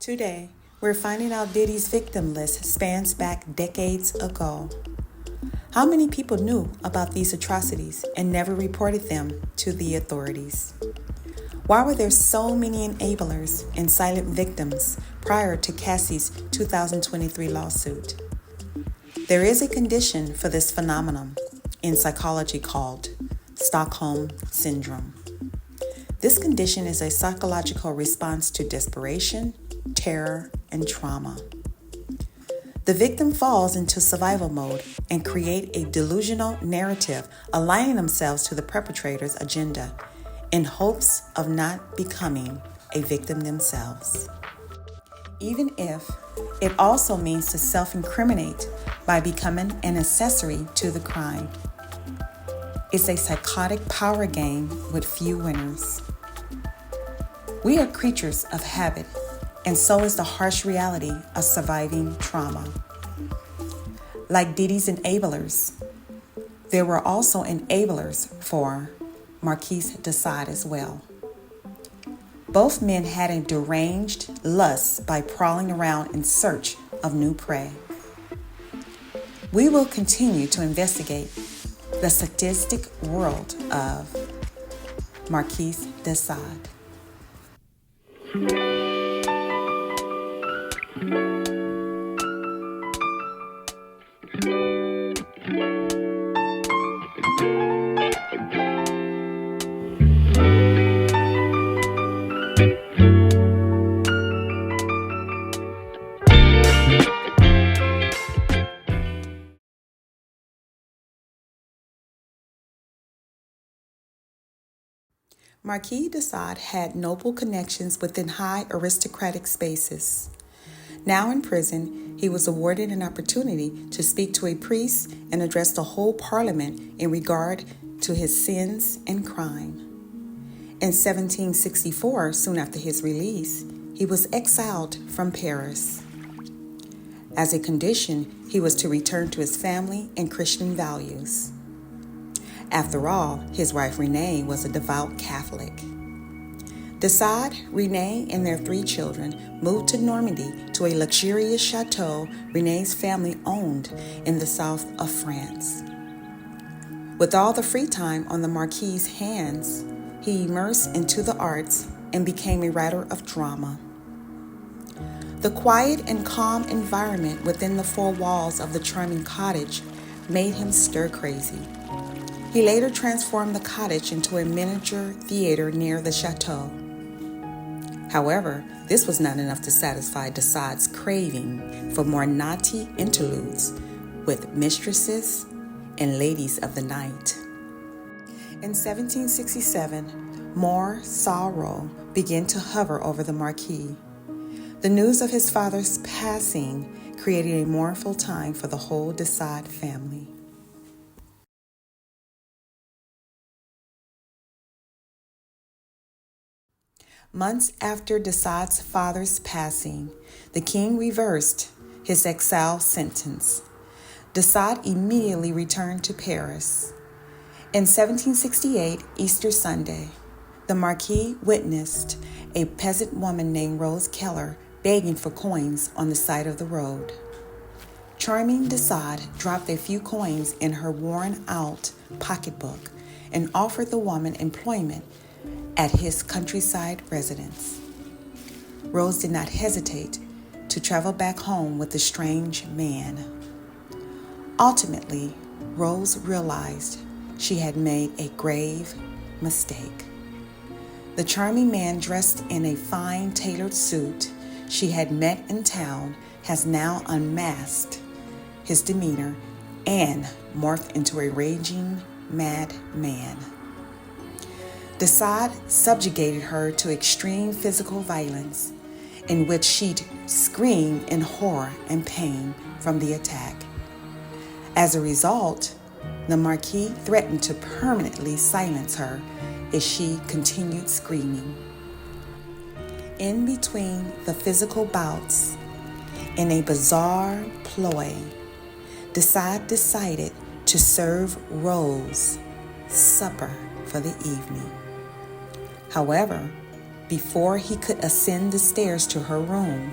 Today, we're finding out Diddy's victim list spans back decades ago. How many people knew about these atrocities and never reported them to the authorities? Why were there so many enablers and silent victims prior to Cassie's 2023 lawsuit? There is a condition for this phenomenon in psychology called Stockholm Syndrome. This condition is a psychological response to desperation, terror, and trauma. The victim falls into survival mode and create a delusional narrative aligning themselves to the perpetrator's agenda in hopes of not becoming a victim themselves. Even if it also means to self-incriminate by becoming an accessory to the crime. It's a psychotic power game with few winners. We are creatures of habit, and so is the harsh reality of surviving trauma. Like Diddy's enablers, there were also enablers for Marquise de Sade as well. Both men had a deranged lust by prowling around in search of new prey. We will continue to investigate the sadistic world of Marquise de Sade. Marquis de Sade had noble connections within high aristocratic spaces. Now in prison, he was awarded an opportunity to speak to a priest and address the whole parliament in regard to his sins and crime. In 1764, soon after his release, he was exiled from Paris. As a condition, he was to return to his family and Christian values. After all, his wife Renee was a devout Catholic. De Sade, Renee, and their 3 children moved to Normandy to a luxurious chateau Renee's family owned in the south of France. With all the free time on the Marquis's hands, he immersed into the arts and became a writer of drama. The quiet and calm environment within the 4 walls of the charming cottage made him stir-crazy. He later transformed the cottage into a miniature theater near the chateau. However, this was not enough to satisfy de Sade's craving for more naughty interludes with mistresses and ladies of the night. In 1767, more sorrow began to hover over the Marquis. The news of his father's passing created a mournful time for the whole de Sade family. Months after de Sade's father's passing, the king reversed his exile sentence. De Sade immediately returned to Paris. In 1768, Easter Sunday, the Marquis witnessed a peasant woman named Rose Keller begging for coins on the side of the road. Charming de Sade dropped a few coins in her worn-out pocketbook and offered the woman employment at his countryside residence. Rose did not hesitate to travel back home with the strange man. Ultimately, Rose realized she had made a grave mistake. The charming man dressed in a fine tailored suit she had met in town has now unmasked his demeanor and morphed into a raging madman. De Sade subjugated her to extreme physical violence, in which she'd scream in horror and pain from the attack. As a result, the Marquis threatened to permanently silence her if she continued screaming. In between the physical bouts, in a bizarre ploy, De Sade decided to serve Rose supper for the evening. However, before he could ascend the stairs to her room,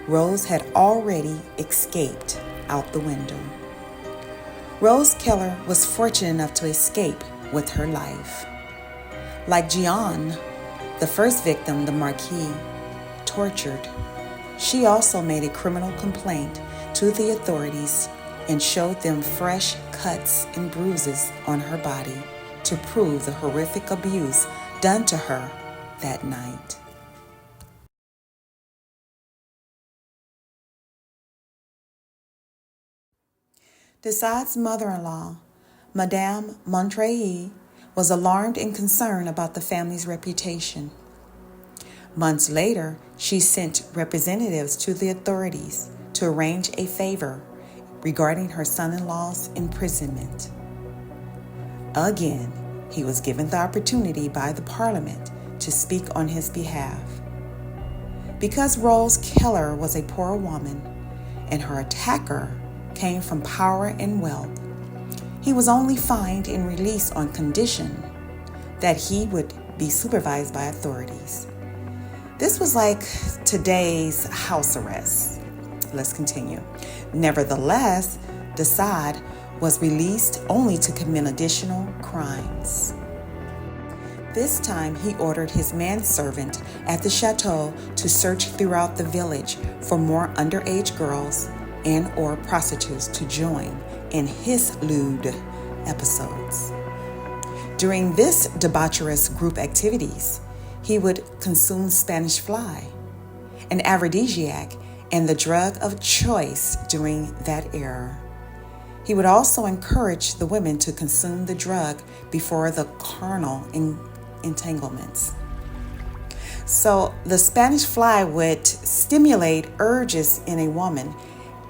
Rose had already escaped out the window. Rose Keller was fortunate enough to escape with her life. Like Gian, the first victim the Marquis tortured, she also made a criminal complaint to the authorities and showed them fresh cuts and bruises on her body to prove the horrific abuse done to her that night. Desade's mother-in-law, Madame Montreuil, was alarmed and concerned about the family's reputation. Months later, she sent representatives to the authorities to arrange a favor regarding her son-in-law's imprisonment. Again, he was given the opportunity by the Parliament to speak on his behalf. Because Rose Keller was a poor woman and her attacker came from power and wealth, he was only fined and released on condition that he would be supervised by authorities. This was like today's house arrest. Let's continue. Nevertheless, Desade was released only to commit additional crimes. This time, he ordered his manservant at the chateau to search throughout the village for more underage girls and or prostitutes to join in his lewd episodes. During this debaucherous group activities, he would consume Spanish fly, an aphrodisiac and the drug of choice during that era. He would also encourage the women to consume the drug before the carnal entanglements. So the Spanish fly would stimulate urges in a woman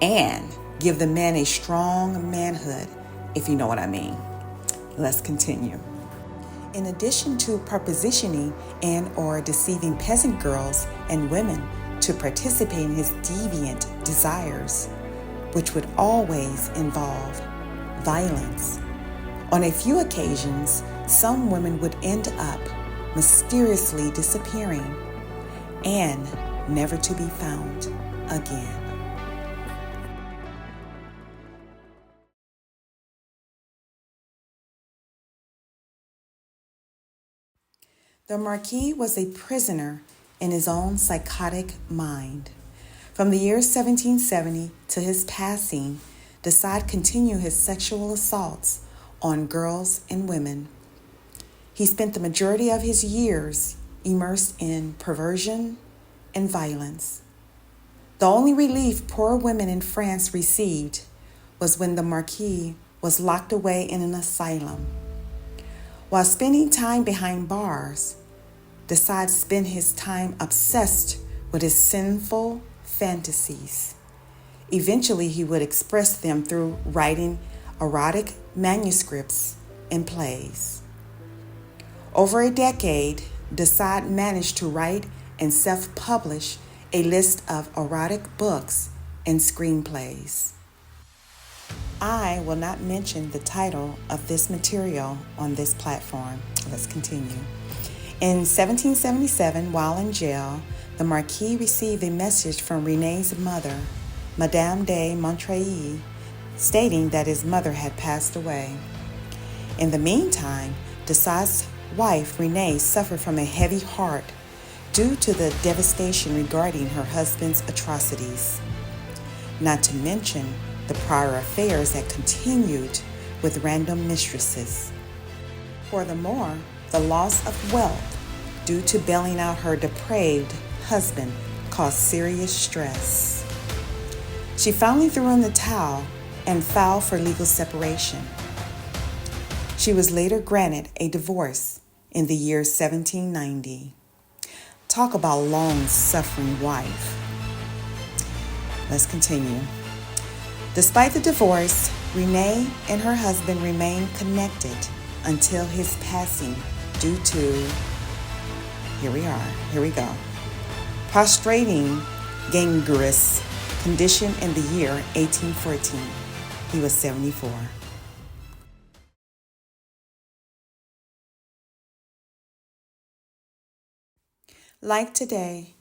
and give the man a strong manhood, if you know what I mean. Let's continue. In addition to propositioning and or deceiving peasant girls and women to participate in his deviant desires, which would always involve violence. On a few occasions, some women would end up mysteriously disappearing and never to be found again. The Marquis was a prisoner in his own psychotic mind. From the year 1770 to his passing, Desade continued his sexual assaults on girls and women. He spent the majority of his years immersed in perversion and violence. The only relief poor women in France received was when the Marquis was locked away in an asylum. While spending time behind bars, Desade spent his time obsessed with his sinful fantasies. Eventually, he would express them through writing erotic manuscripts and plays. Over a decade, Desade managed to write and self-publish a list of erotic books and screenplays. I will not mention the title of this material on this platform. Let's continue. In 1777, while in jail, the Marquis received a message from René's mother, Madame de Montreuil, stating that his mother had passed away. In the meantime, Desade's wife, Renée, suffered from a heavy heart due to the devastation regarding her husband's atrocities, not to mention the prior affairs that continued with random mistresses. Furthermore, the loss of wealth due to bailing out her depraved husband caused serious stress. She finally threw in the towel and filed for legal separation. She was later granted a divorce in the year 1790. Talk about long-suffering wife. Let's continue. Despite the divorce, René and her husband remained connected until his passing due to, here we go, prostrating gangrenous condition in the year 1814. He was 74. Like today,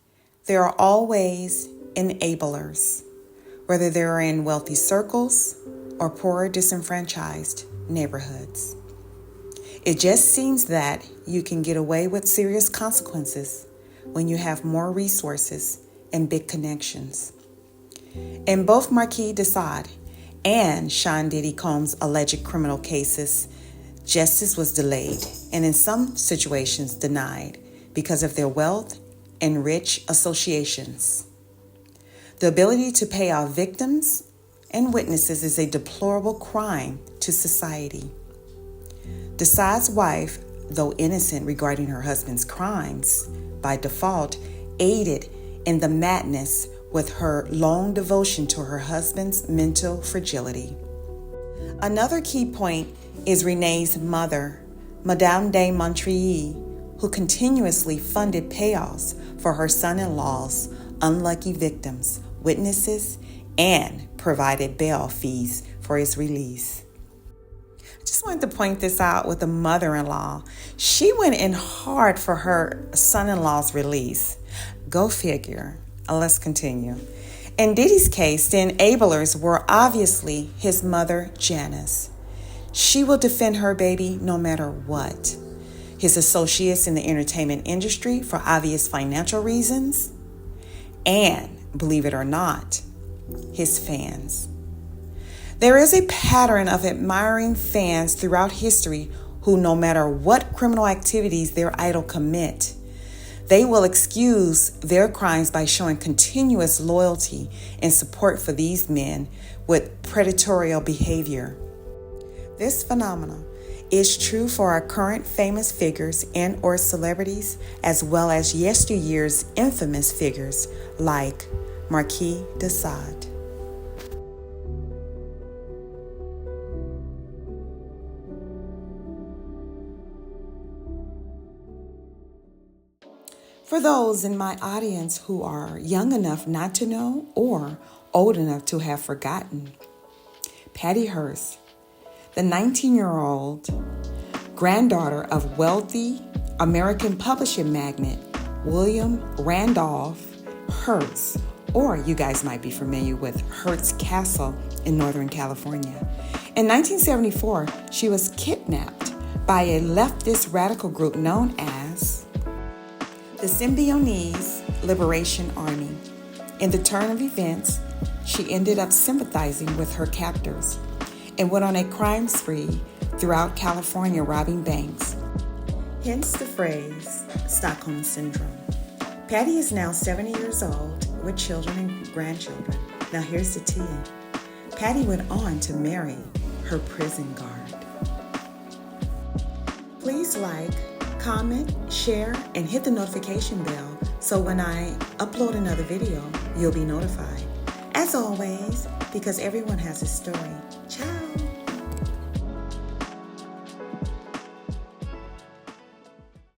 there are always enablers, whether they're in wealthy circles or poor, disenfranchised neighborhoods. It just seems that you can get away with serious consequences when you have more resources and big connections. In both Marquis de Sade and Sean Diddy Combs' alleged criminal cases, justice was delayed and in some situations denied because of their wealth and rich associations. The ability to pay off victims and witnesses is a deplorable crime to society. Desade's wife, though innocent regarding her husband's crimes, by default aided in the madness with her long devotion to her husband's mental fragility. Another key point is Renee's mother, Madame de Montreuil, who continuously funded payoffs for her son-in-law's unlucky victims, witnesses, and provided bail fees for his release. I just wanted to point this out with the mother-in-law. She went in hard for her son-in-law's release. Go figure. Let's continue. In Diddy's case, the enablers were obviously his mother, Janice. She will defend her baby no matter what. His associates in the entertainment industry for obvious financial reasons, and, believe it or not, his fans. There is a pattern of admiring fans throughout history who, no matter what criminal activities their idol commit, they will excuse their crimes by showing continuous loyalty and support for these men with predatory behavior. This phenomenon is true for our current famous figures and or celebrities, as well as yesteryear's infamous figures like Marquis de Sade. For those in my audience who are young enough not to know or old enough to have forgotten, Patty Hearst, the 19-year-old granddaughter of wealthy American publishing magnate William Randolph Hearst, or you guys might be familiar with Hearst Castle in Northern California. In 1974, she was kidnapped by a leftist radical group known as the Symbionese Liberation Army. In the turn of events, she ended up sympathizing with her captors and went on a crime spree throughout California, robbing banks. Hence the phrase, Stockholm Syndrome. Patty is now 70 years old with children and grandchildren. Now here's the tea. Patty went on to marry her prison guard. Please like, comment, share, and hit the notification bell so when I upload another video, you'll be notified. As always, because everyone has a story. Ciao.